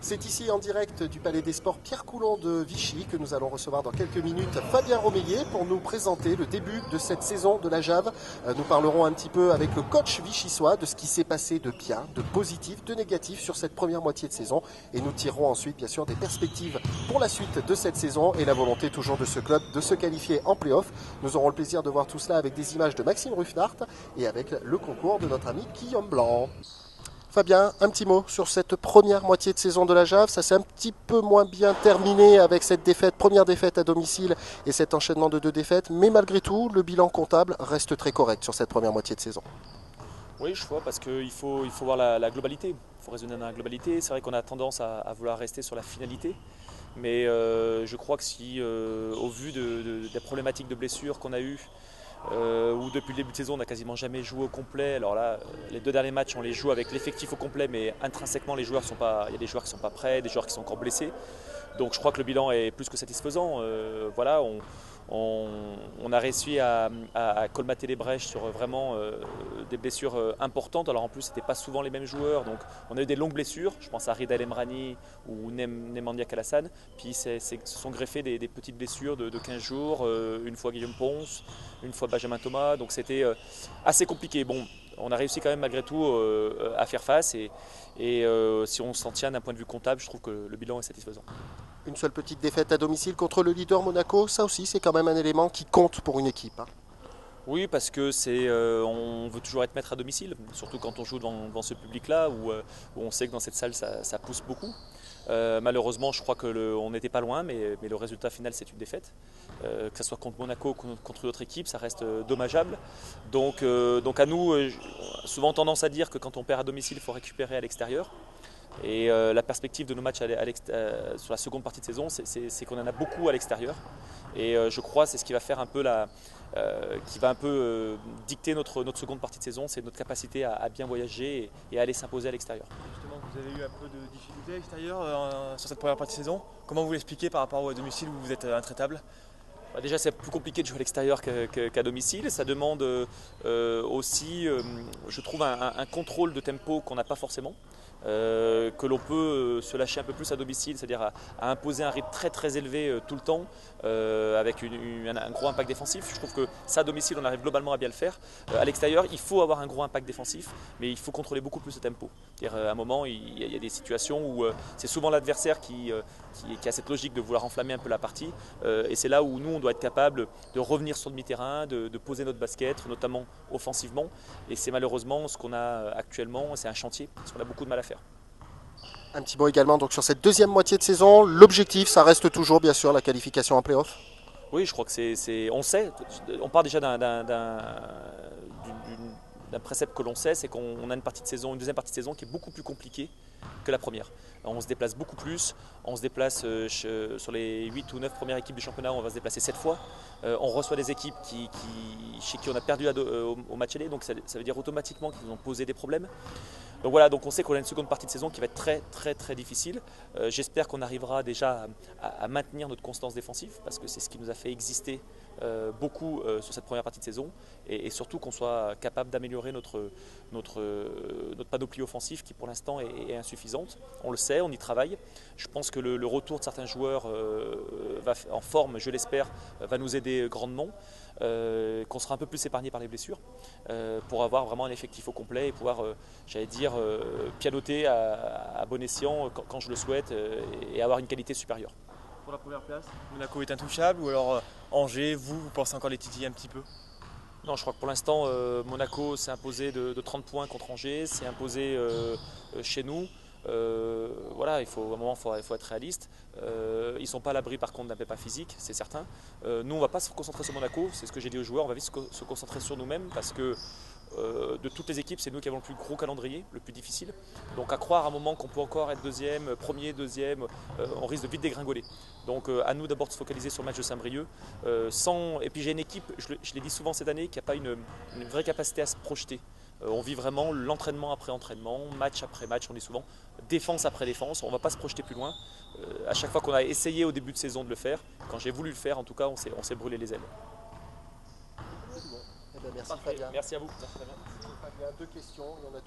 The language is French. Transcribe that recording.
C'est ici en direct du Palais des Sports Pierre Coulon de Vichy que nous allons recevoir dans quelques minutes Fabien Romeillet pour nous présenter le début de cette saison de la JAV. Nous parlerons un petit peu avec le coach vichysois de ce qui s'est passé de bien, de positif, de négatif sur cette première moitié de saison et nous tirerons ensuite bien sûr des perspectives pour la suite de cette saison et la volonté toujours de ce club de se qualifier en play-off. Nous aurons le plaisir de voir tout cela avec des images de Maxime Ruffnart et avec le concours de notre ami Guillaume Blanc. Fabien, un petit mot sur cette première moitié de saison de la JAV. Ça s'est un petit peu moins bien terminé avec cette défaite, première défaite à domicile et cet enchaînement de 2 défaites. Mais malgré tout, le bilan comptable reste très correct sur cette première moitié de saison. Oui, je vois, parce qu'il faut voir la globalité. Il faut raisonner dans la globalité. C'est vrai qu'on a tendance à vouloir rester sur la finalité. Mais je crois que si, au vu des problématiques de blessures qu'on a eues, où depuis le début de saison on n'a quasiment jamais joué au complet. Alors là, les 2 derniers matchs on les joue avec l'effectif au complet, mais intrinsèquement les joueurs sont pas, il y a des joueurs qui ne sont pas prêts, des joueurs qui sont encore blessés. Donc je crois que le bilan est plus que satisfaisant. Voilà, on a réussi à colmater les brèches sur vraiment des blessures importantes. Alors en plus, ce n'étaient pas souvent les mêmes joueurs. Donc on a eu des longues blessures. Je pense à Rida El Emrani ou Nemanja Kalasan. Puis se sont greffées des petites blessures de 15 jours. Une fois Guillaume Ponce, une fois Benjamin Thomas. Donc c'était assez compliqué. Bon, on a réussi quand même malgré tout à faire face. Et si on s'en tient d'un point de vue comptable, je trouve que le bilan est satisfaisant. Une seule petite défaite à domicile contre le leader Monaco, ça aussi c'est quand même un élément qui compte pour une équipe. Oui, parce que on veut toujours être maître à domicile, surtout quand on joue devant ce public-là, où on sait que dans cette salle ça pousse beaucoup. Malheureusement, je crois qu'on n'était pas loin, mais le résultat final c'est une défaite. Que ce soit contre Monaco ou contre une autre équipe, ça reste dommageable. Donc à nous, souvent tendance à dire que quand on perd à domicile, il faut récupérer à l'extérieur. Et la perspective de nos matchs sur la seconde partie de saison, c'est qu'on en a beaucoup à l'extérieur. Et je crois que c'est ce qui va faire un peu dicter notre seconde partie de saison, c'est notre capacité à bien voyager et à aller s'imposer à l'extérieur. Justement, vous avez eu un peu de difficultés à l'extérieur sur cette première partie de saison. Comment vous l'expliquez par rapport au domicile où vous êtes intraitable? Déjà, c'est plus compliqué de jouer à l'extérieur qu'à domicile. Ça demande aussi, je trouve, un contrôle de tempo qu'on n'a pas forcément. Que l'on peut se lâcher un peu plus à domicile, c'est-à-dire à imposer un rythme très très élevé tout le temps, avec un gros impact défensif. Je trouve que ça à domicile on arrive globalement à bien le faire. À l'extérieur il faut avoir un gros impact défensif, mais il faut contrôler beaucoup plus le tempo. C'est-à-dire, à un moment il y a des situations où c'est souvent l'adversaire qui a cette logique de vouloir enflammer un peu la partie, et c'est là où nous on doit être capable de revenir sur le demi-terrain, de poser notre basket, notamment offensivement, et c'est malheureusement ce qu'on a actuellement, c'est un chantier, parce qu'on a beaucoup de mal à faire. Un petit mot également donc sur cette deuxième moitié de saison. L'objectif, ça reste toujours bien sûr la qualification en play-off. Oui, je crois que on sait, on part déjà d'un précepte que l'on sait, c'est qu'on a une deuxième partie de saison qui est beaucoup plus compliquée que la première. On se déplace beaucoup plus, on se déplace sur les 8 ou 9 premières équipes du championnat, on va se déplacer 7 fois. On reçoit des équipes chez qui on a perdu au match aller, donc ça veut dire automatiquement qu'ils nous ont posé des problèmes. Donc voilà, donc on sait qu'on a une seconde partie de saison qui va être très très très difficile. J'espère qu'on arrivera déjà à maintenir notre constance défensive, parce que c'est ce qui nous a fait exister beaucoup sur cette première partie de saison, et surtout qu'on soit capable d'améliorer notre panoplie offensive qui pour l'instant est insuffisante. On le sait, on y travaille. Je pense que le retour de certains joueurs en forme, je l'espère, va nous aider grandement, qu'on sera un peu plus épargné par les blessures, pour avoir vraiment un effectif au complet et pouvoir, j'allais dire, pianoter à bon escient quand je le souhaite, et avoir une qualité supérieure. Pour la première place, Monaco est intouchable, ou alors Angers, vous pensez encore les titiller un petit peu? Non, je crois que pour l'instant, Monaco s'est imposé de 30 points contre Angers, s'est imposé chez nous. Voilà, à un moment, il faut être réaliste. Ils ne sont pas à l'abri par contre d'un pépin physique, c'est certain. Nous, on ne va pas se concentrer sur Monaco, c'est ce que j'ai dit aux joueurs, on va vite se concentrer sur nous-mêmes, parce que de toutes les équipes, c'est nous qui avons le plus gros calendrier, le plus difficile. Donc à croire à un moment qu'on peut encore être deuxième, premier, deuxième, on risque de vite dégringoler. Donc à nous d'abord de se focaliser sur le match de Saint-Brieuc. Et puis j'ai une équipe, je l'ai dit souvent cette année, qui n'a pas une vraie capacité à se projeter. On vit vraiment l'entraînement après entraînement, match après match, on dit souvent défense après défense, on ne va pas se projeter plus loin. À chaque fois qu'on a essayé au début de saison de le faire, quand j'ai voulu le faire en tout cas, on s'est brûlé les ailes. Merci Parfait. Fabien. Merci à vous. Fabien, 2 questions. Il y en a